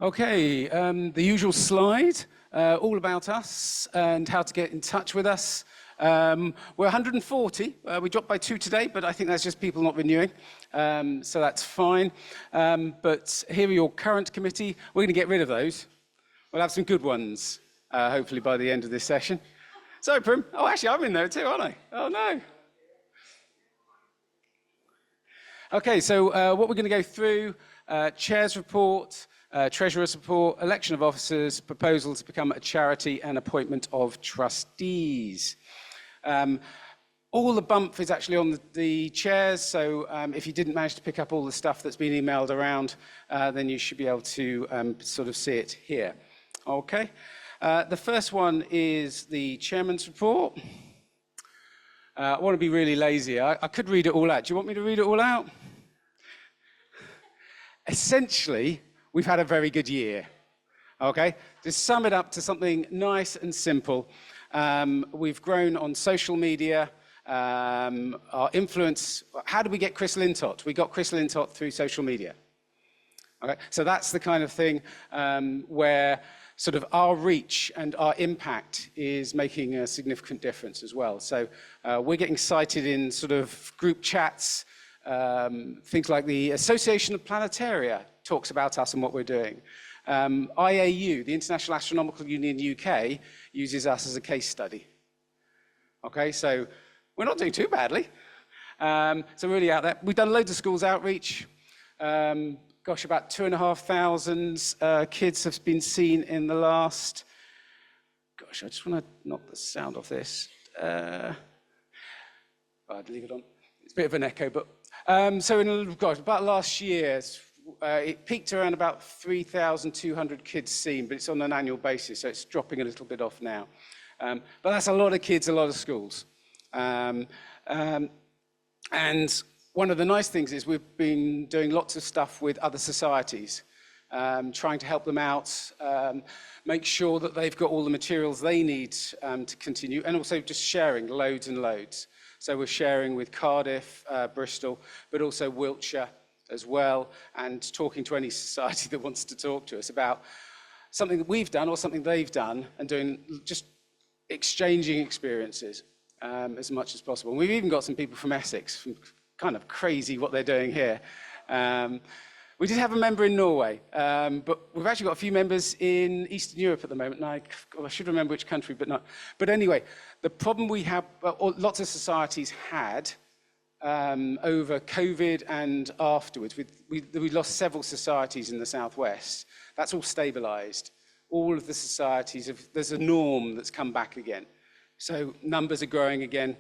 Okay, the usual slide, all about us and how to get in touch with us. We're 140. We dropped by 2 today, but I think that's just people not renewing, so that's fine. But here are your current committee. We're going to get rid of those. We'll have some good ones, hopefully by the end of this session. So, Prim. Oh, actually, I'm in there too, aren't I? Oh, no. Okay, so what we're going to go through, Chair's report, Treasurer's report, election of officers, proposal to become a charity, and appointment of trustees. All the bump is actually on the chairs, so if you didn't manage to pick up all the stuff that's been emailed around, then you should be able to sort of see it here. Okay. The first one is the chairman's report. I want to be really lazy. I could read it all out. Do you want me to read it all out? Essentially, we've had a very good year. Okay? To sum it up to something nice and simple, we've grown on social media. Our influence, how did we get Chris Lintott? We got Chris Lintott through social media. Okay? So that's the kind of thing where sort of our reach and our impact is making a significant difference as well. So we're getting cited in sort of group chats, things like the Association of Planetaria talks about us and what we're doing. IAU, the International Astronomical Union UK, uses us as a case study. Okay, so we're not doing too badly. So we're really out there. We've done loads of schools outreach. Gosh, about 2,500 kids have been seen in the last... Gosh, I just want to knock the sound off this. I'd leave it on. It's a bit of an echo, but... so about last year, it peaked around about 3,200 kids seen, but it's on an annual basis, so it's dropping a little bit off now. But that's a lot of kids, a lot of schools. And one of the nice things is we've been doing lots of stuff with other societies, trying to help them out, make sure that they've got all the materials they need to continue, and also just sharing loads and loads. So we're sharing with Cardiff, Bristol, but also Wiltshire as well, and talking to any society that wants to talk to us about something that we've done or something they've done, and doing just exchanging experiences as much as possible. And we've even got some people from Essex, kind of crazy what they're doing here. We did have a member in Norway, but we've actually got a few members in Eastern Europe at the moment, and I should remember which country, but not. But anyway, the problem we have, lots of societies had over COVID and afterwards, we lost several societies in the southwest. That's all stabilized. All of the societies, there's a norm that's come back again. So numbers are growing again.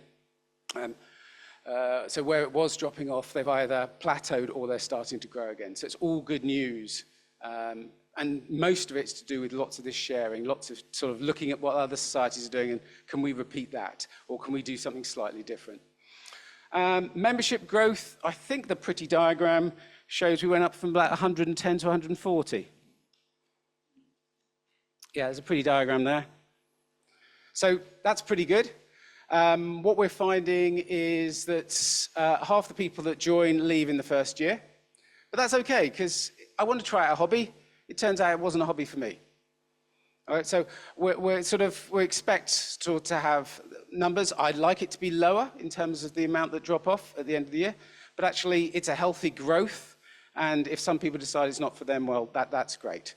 So where it was dropping off, they've either plateaued or they're starting to grow again. So it's all good news. And most of it's to do with lots of this sharing, lots of sort of looking at what other societies are doing and can we repeat that or can we do something slightly different? Membership growth, I think the pretty diagram shows we went up from about 110 to 140. Yeah, there's a pretty diagram there. So that's pretty good. What we're finding is that half the people that join leave in the first year, but that's okay because I want to try out a hobby. It turns out it wasn't a hobby for me. All right, so we expect to have numbers. I'd like it to be lower in terms of the amount that drop off at the end of the year, but actually it's a healthy growth. And if some people decide it's not for them, well, that's great.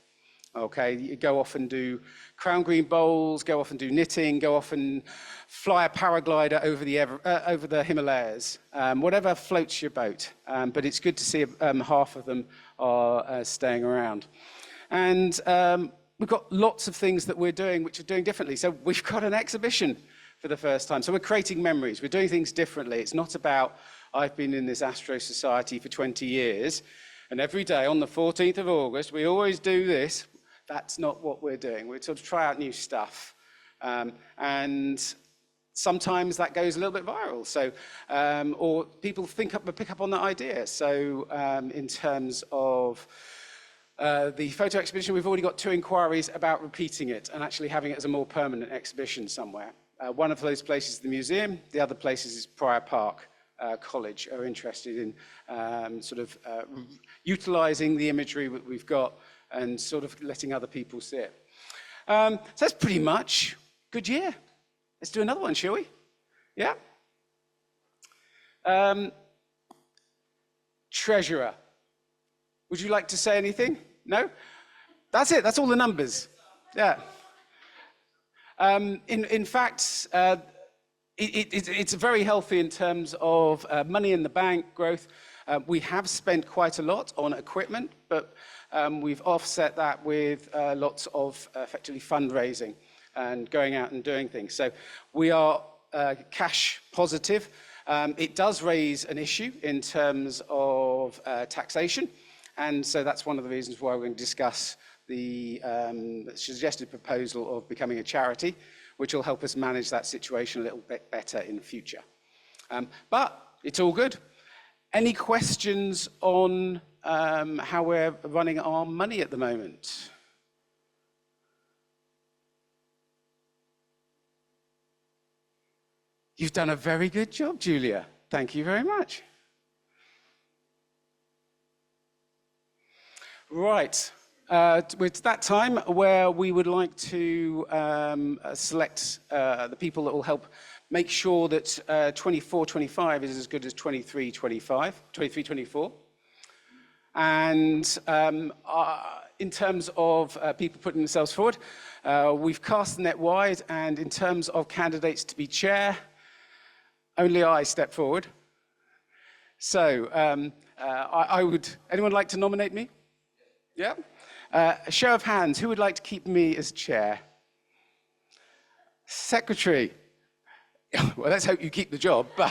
Okay, you go off and do crown green bowls, go off and do knitting, go off and fly a paraglider over the Himalayas, whatever floats your boat. But it's good to see half of them are staying around. And we've got lots of things that we're doing which are doing differently. So we've got an exhibition for the first time. So we're creating memories. We're doing things differently. It's not about, I've been in this Astro Society for 20 years, and every day on the 14th of August, we always do this. That's not what we're doing. We sort of try out new stuff. And sometimes that goes a little bit viral. So, or people pick up on that idea. So in terms of the photo exhibition, we've already got 2 inquiries about repeating it and actually having it as a more permanent exhibition somewhere. One of those places is the museum. The other places is Prior Park College are interested in sort of utilising the imagery that we've got and sort of letting other people see it. So that's pretty much good year. Let's do another one, shall we? Yeah? Treasurer. Would you like to say anything? No? That's it. That's all the numbers. Yeah. In fact, it's very healthy in terms of money in the bank, growth. We have spent quite a lot on equipment, but we've offset that with lots of effectively fundraising and going out and doing things. So we are cash positive. It does raise an issue in terms of taxation, and so that's one of the reasons why we're going to discuss the suggested proposal of becoming a charity, which will help us manage that situation a little bit better in the future. But it's all good. Any questions on how we're running our money at the moment? You've done a very good job, Julia. Thank you very much. Right. It's that time where we would like to select the people that will help make sure that 24-25 is as good as 23-24. And in terms of people putting themselves forward, we've cast the net wide, and in terms of candidates to be chair, only I step forward. So anyone like to nominate me? Yeah? A show of hands, who would like to keep me as chair? Secretary. Well, let's hope you keep the job, but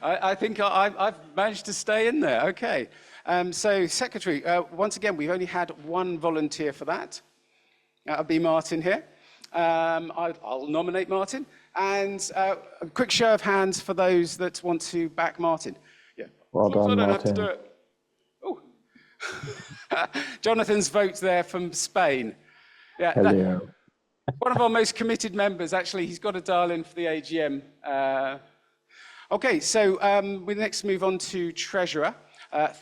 I think I've managed to stay in there. Okay. So, secretary, once again, we've only had one volunteer for that. That'll be Martin here. I'll nominate Martin. And a quick show of hands for those that want to back Martin. Yeah. Well done, I don't Martin. have to do it. Oh. Jonathan's vote there from Spain. Yeah. Hello. One of our most committed members, actually. He's got a dial in for the AGM. Okay, so we next move on to treasurer.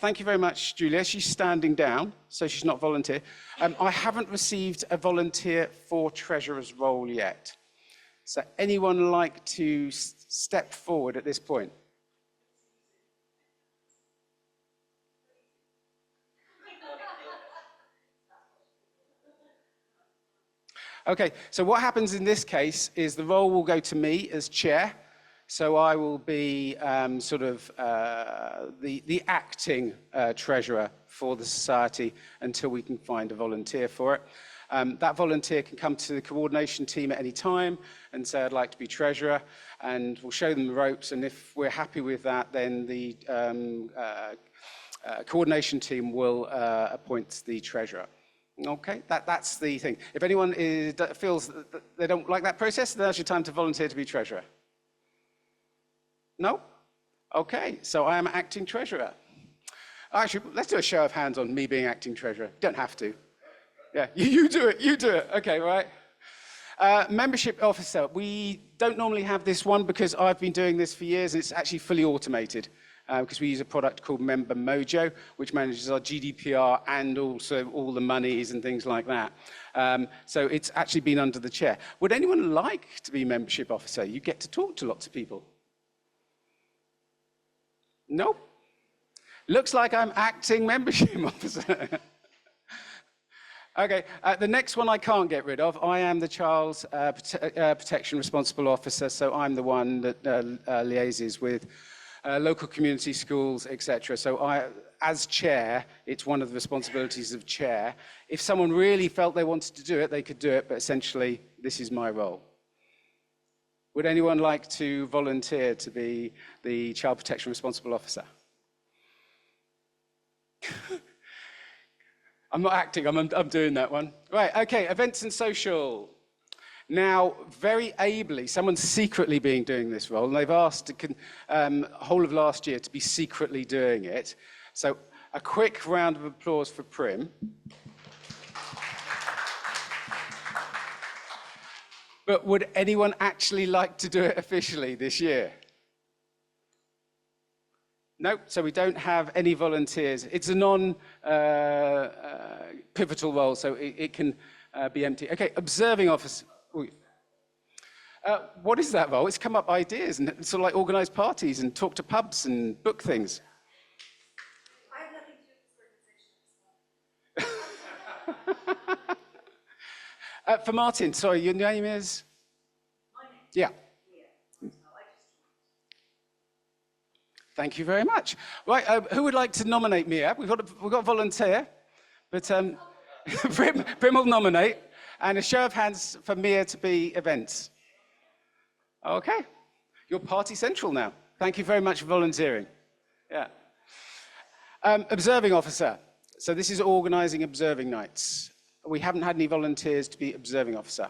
Thank you very much, Julia. She's standing down, so she's not volunteer. I haven't received a volunteer for treasurer's role yet. So anyone like to step forward at this point? Okay, so what happens in this case is the role will go to me as chair. So I will be the acting treasurer for the society until we can find a volunteer for it. That volunteer can come to the coordination team at any time and say, I'd like to be treasurer, and we'll show them the ropes, and if we're happy with that, then the coordination team will appoint the treasurer. Okay, that's the thing. If anyone feels that they don't like that process, then that's your time to volunteer to be treasurer. No? Okay, so I am acting treasurer. Actually, let's do a show of hands on me being acting treasurer. Don't have to. Yeah, you do it, you do it. Okay, right. Membership officer. We don't normally have this one because I've been doing this for years, and it's actually fully automated because we use a product called Member Mojo, which manages our GDPR and also all the monies and things like that. So it's actually been under the chair. Would anyone like to be membership officer? You get to talk to lots of people. No? Looks like I'm acting membership officer. Okay, the next one I can't get rid of. I am the Child Protection Responsible Officer, so I'm the one that liaises with local community schools, etc. So as chair, it's one of the responsibilities of chair. If someone really felt they wanted to do it, they could do it, but essentially, this is my role. Would anyone like to volunteer to be the Child Protection Responsible Officer? I'm not acting, I'm doing that one. Right, okay, events and social. Now, very ably, someone's secretly been doing this role, and they've asked whole of last year to be secretly doing it. So a quick round of applause for Prim. But would anyone actually like to do it officially this year? No, so we don't have any volunteers. It's a non-pivotal role, so it can be empty. Okay, observing officer. What is that role? It's come up ideas and sort of like organise parties and talk to pubs and book things. I have nothing to do with this organization. For Martin, sorry, your name is? My name? Yeah. Thank you very much. Right, who would like to nominate Mia? We've got a volunteer, but Prim will nominate, and a show of hands for Mia to be events. Okay, you're party central now. Thank you very much for volunteering. Yeah. Observing officer. So this is organising observing nights. We haven't had any volunteers to be observing officer.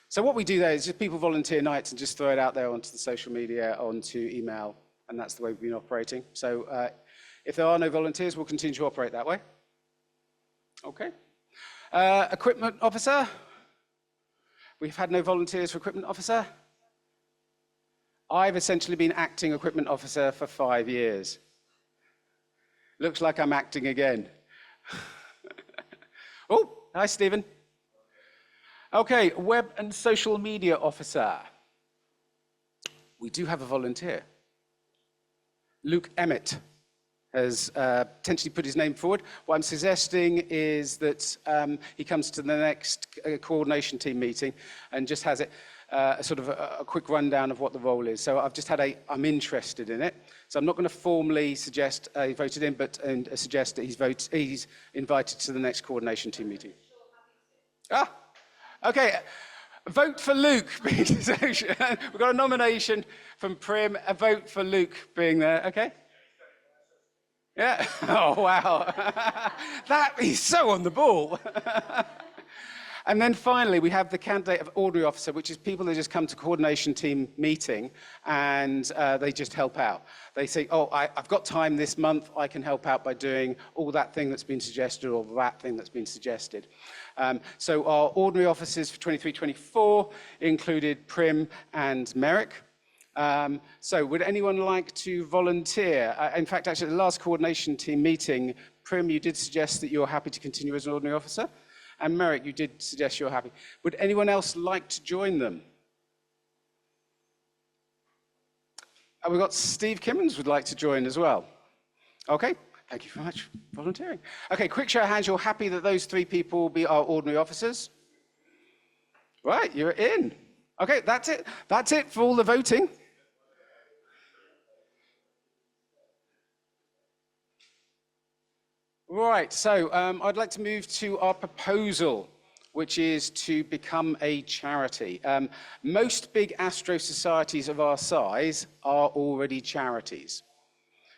So what we do there is just people volunteer nights and just throw it out there onto the social media, onto email, and that's the way we've been operating. So if there are no volunteers, we'll continue to operate that way. Okay. Equipment officer. We've had no volunteers for equipment officer. I've essentially been acting equipment officer for 5 years. Looks like I'm acting again. Oh, hi, Stephen. Okay, web and social media officer. We do have a volunteer. Luke Emmett has potentially put his name forward. What I'm suggesting is that he comes to the next coordination team meeting and just has it a sort of a quick rundown of what the role is. So I've just had I'm interested in it. So I'm not going to formally suggest he voted in, but suggest that he's invited to the next coordination team meeting. Ah, okay. Vote for Luke. We've got a nomination from Prim. A vote for Luke being there. Okay. Yeah. Oh wow. He's so on the ball. And then finally, we have the candidate of ordinary officer, which is people that just come to coordination team meeting and they just help out. They say, oh, I've got time this month, I can help out by doing all that thing that's been suggested or that thing that's been suggested. So our ordinary officers for 23-24 included Prim and Merrick. So would anyone like to volunteer? In fact, actually, at the last coordination team meeting, Prim, you did suggest that you're happy to continue as an ordinary officer. And Merrick, you did suggest you're happy. Would anyone else like to join them? We've got Steve Kimmons would like to join as well. Okay, thank you very much for volunteering. Okay, quick show of hands, you're happy that those 3 people will be our ordinary officers? Right, you're in. Okay, that's it. That's it for all the voting. Right, so I'd like to move to our proposal, which is to become a charity. Most big astro societies of our size are already charities.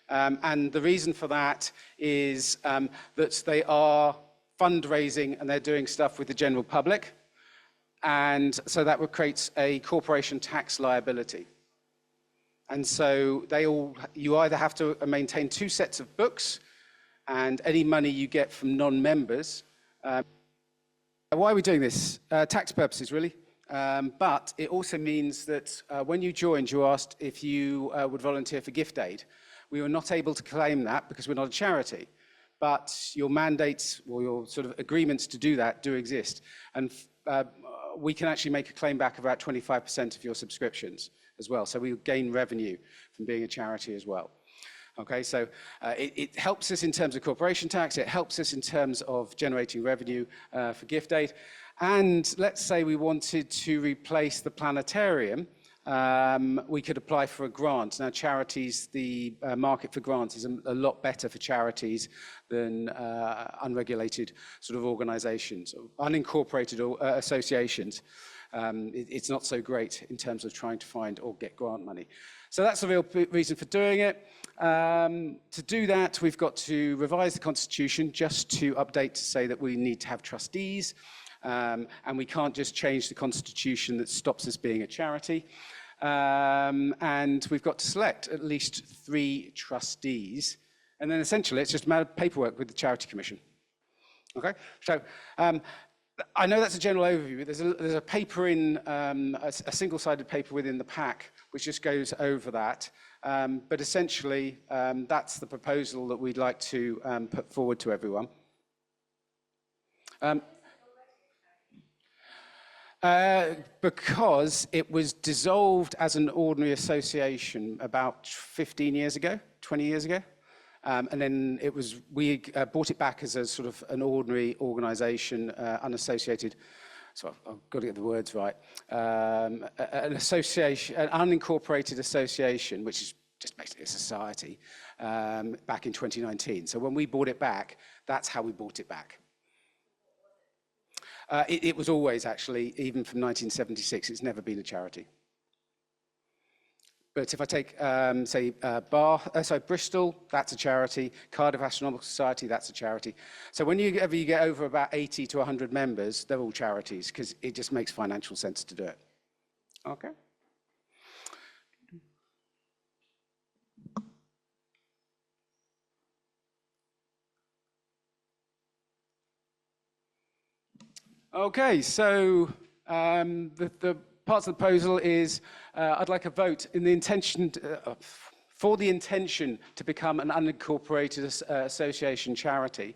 And the reason for that is that they are fundraising and they're doing stuff with the general public. And so that creates a corporation tax liability. And so you either have to maintain 2 sets of books, and any money you get from non-members. Why are we doing this? Tax purposes, really. But it also means that when you joined, you asked if you would volunteer for gift aid. We were not able to claim that because we're not a charity. But your mandates or your sort of agreements to do that do exist. And we can actually make a claim back of about 25% of your subscriptions as well. So we gain revenue from being a charity as well. Okay, so it helps us in terms of corporation tax, it helps us in terms of generating revenue for gift aid. And let's say we wanted to replace the planetarium, we could apply for a grant. Now charities, the market for grants is a lot better for charities than unregulated sort of organizations, unincorporated associations. It's not so great in terms of trying to find or get grant money. So that's the real reason for doing it. To do that, we've got to revise the Constitution just to update to say that we need to have trustees, and we can't just change the Constitution that stops us being a charity. And we've got to select at least 3 trustees, and then essentially it's just a matter of paperwork with the Charity Commission. Okay, so I know that's a general overview. There's a paper in, a single-sided paper within the pack, which just goes over that. But essentially, that's the proposal that we'd like to put forward to everyone. Because it was dissolved as an ordinary association about 15 years ago, 20 years ago. And then we brought it back as a sort of an ordinary organisation, unassociated, so I've got to get the words right, an association, an unincorporated association, which is just basically a society, back in 2019. So when we brought it back, that's how we brought it back. It was always, actually, even from 1976, it's never been a charity. But if I take, say, Bristol, that's a charity. Cardiff Astronomical Society, that's a charity. So whenever you get over about 80 to 100 members, they're all charities, because it just makes financial sense to do it. Okay. Okay, so the parts of the proposal is I'd like a vote in the intention for the intention to become an unincorporated association charity.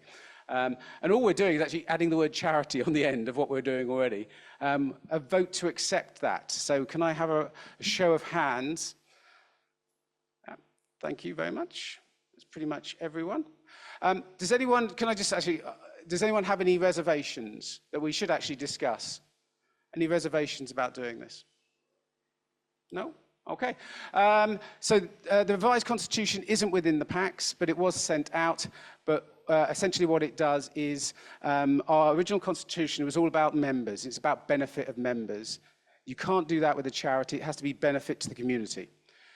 And all we're doing is actually adding the word charity on the end of what we're doing already. A vote to accept that. So can I have a show of hands? Thank you very much. That's pretty much everyone. Does anyone, can I just actually, does anyone have any reservations that we should actually discuss? Any reservations about doing this? No? Okay. So the revised constitution isn't within the packs, but it was sent out. But essentially what it does is our original constitution was all about members. It's about benefit of members. You can't do that with a charity. It has to be benefit to the community.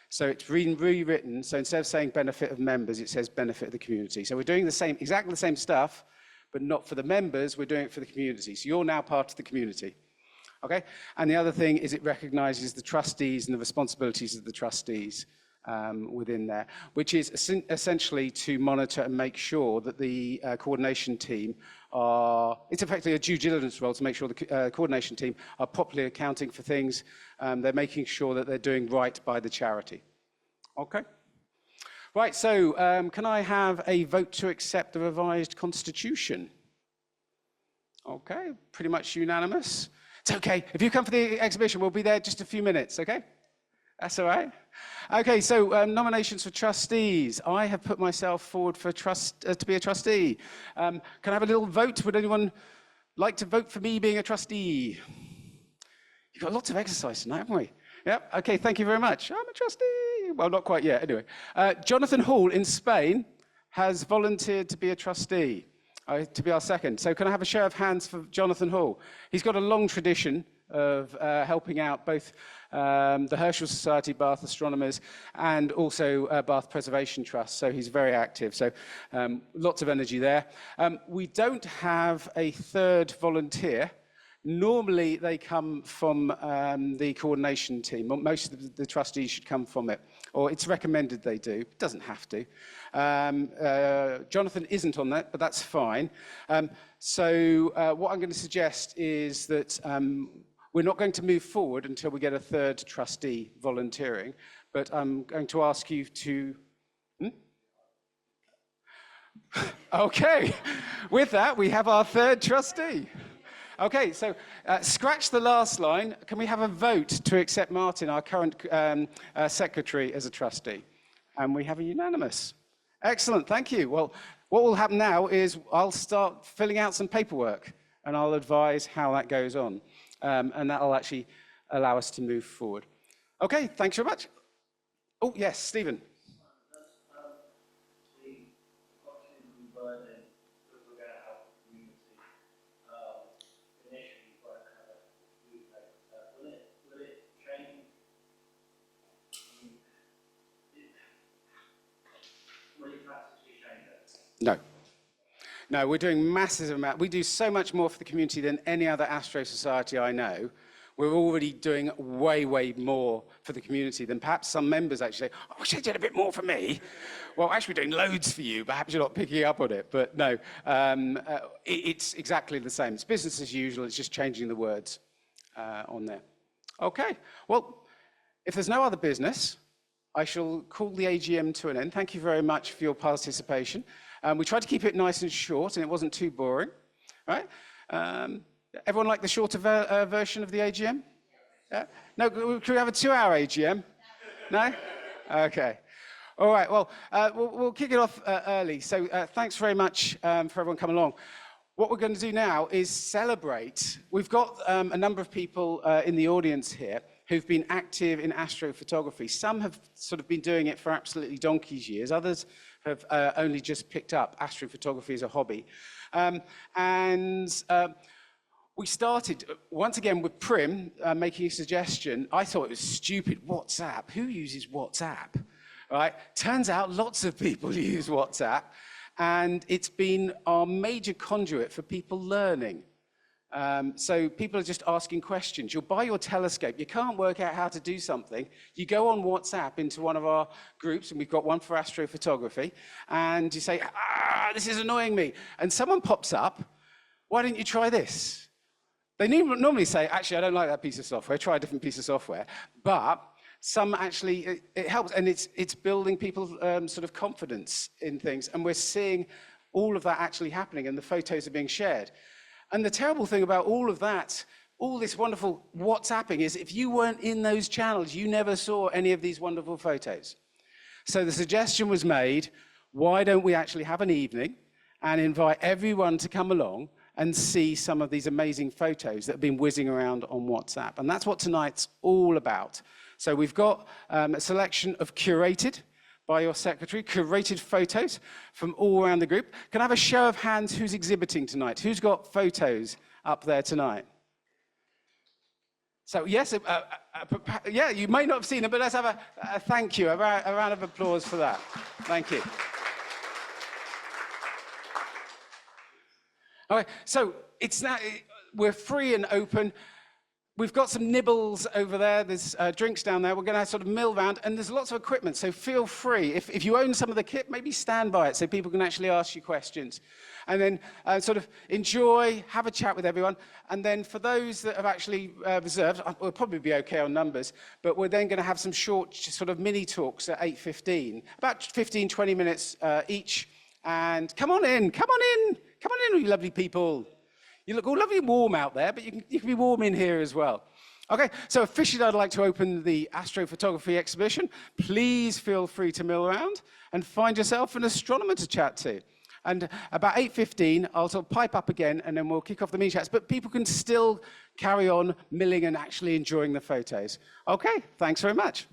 So it's rewritten. So instead of saying benefit of members, it says benefit of the community. So we're doing the same, exactly the same stuff, but not for the members. We're doing it for the community. So you're now part of the community. Okay? And the other thing is it recognizes the trustees and the responsibilities of the trustees within there, which is essentially to monitor and make sure that the coordination team it's effectively a due diligence role to make sure the coordination team are properly accounting for things. They're making sure that they're doing right by the charity. Okay? Right, so can I have a vote to accept the revised constitution? Okay, pretty much unanimous. It's okay. If you come for the exhibition, we'll be there just a few minutes, okay? That's all right. Okay, so nominations for trustees. I have put myself forward for to be a trustee. Can I have a little vote? Would anyone like to vote for me being a trustee? You've got lots of exercise tonight, haven't we? Yep, okay, thank you very much. I'm a trustee. Well, not quite yet, anyway. Jonathan Hall in Spain has volunteered to be a trustee. To be our second. So can I have a show of hands for Jonathan Hall? He's got a long tradition of helping out both the Herschel Society, Bath Astronomers, and also Bath Preservation Trust. So he's very active. So lots of energy there. We don't have a third volunteer. Normally, they come from the coordination team. Most of the trustees should come from it, or it's recommended they do. It doesn't have to. Jonathan isn't on that, but that's fine. So what I'm going to suggest is that we're not going to move forward until we get a third trustee volunteering, but I'm going to ask you to... Okay, with that, we have our third trustee. Okay, so scratch the last line. Can we have a vote to accept Martin, our current secretary, as a trustee? And we have a unanimous. Excellent, thank you. Well, what will happen now is I'll start filling out some paperwork, and I'll advise how that goes on. And that'll actually allow us to move forward. Okay, thanks very much. Oh, yes, Stephen. No. No, we're doing massive amount. We do so much more for the community than any other Astro Society I know. We're already doing way, way more for the community than perhaps some members actually say, oh, I wish they did a bit more for me. Well, actually we're doing loads for you, perhaps you're not picking up on it. But no, it's exactly the same. It's business as usual, it's just changing the words on there. Okay, well, if there's no other business, I shall call the AGM to an end. Thank you very much for your participation. We tried to keep it nice and short, and it wasn't too boring. Right? Everyone like the shorter version of the AGM? Yeah? No, could we have a 2-hour AGM? No? Okay. All right, well, we'll kick it off early. So thanks very much for everyone coming along. What we're going to do now is celebrate. We've got a number of people in the audience here who've been active in astrophotography. Some have sort of been doing it for absolutely donkey's years. Others have only just picked up astrophotography as a hobby. We started, once again, with Prim making a suggestion. I thought it was stupid. WhatsApp. Who uses WhatsApp? Right? Turns out lots of people use WhatsApp. And it's been our major conduit for people learning. So people are just asking questions. You'll buy your telescope. You can't work out how to do something. You go on WhatsApp into one of our groups, and we've got one for astrophotography, and you say, this is annoying me. And someone pops up, why don't you try this? They normally say, actually, I don't like that piece of software. Try a different piece of software. But some actually, it helps, and it's building people's sort of confidence in things, and we're seeing all of that actually happening, and the photos are being shared. And the terrible thing about all of that, all this wonderful WhatsApping, is if you weren't in those channels, you never saw any of these wonderful photos. So the suggestion was made, why don't we actually have an evening and invite everyone to come along and see some of these amazing photos that have been whizzing around on WhatsApp. And that's what tonight's all about. So we've got a selection of curated, by your secretary, curated photos from all around the group. Can I have a show of hands who's exhibiting tonight? Who's got photos up there tonight? So yes, yeah, you may not have seen them, but let's have a thank you, a round of applause for that. Thank you. All right, so it's now, we're free and open. We've got some nibbles over there. There's drinks down there. We're going to sort of mill round, and there's lots of equipment, so feel free. If you own some of the kit, maybe stand by it so people can actually ask you questions. And then sort of enjoy, have a chat with everyone. And then for those that have actually reserved, we'll probably be okay on numbers, but we're then going to have some short sort of mini talks at 8:15, about 15, 20 minutes each. And come on in, come on in, come on in, you lovely people. You look all lovely and warm out there, but you can be warm in here as well. Okay, so officially I'd like to open the astrophotography exhibition. Please feel free to mill around and find yourself an astronomer to chat to. And about 8:15, I'll sort of pipe up again, and then we'll kick off the mini chats. But people can still carry on milling and actually enjoying the photos. Okay, thanks very much.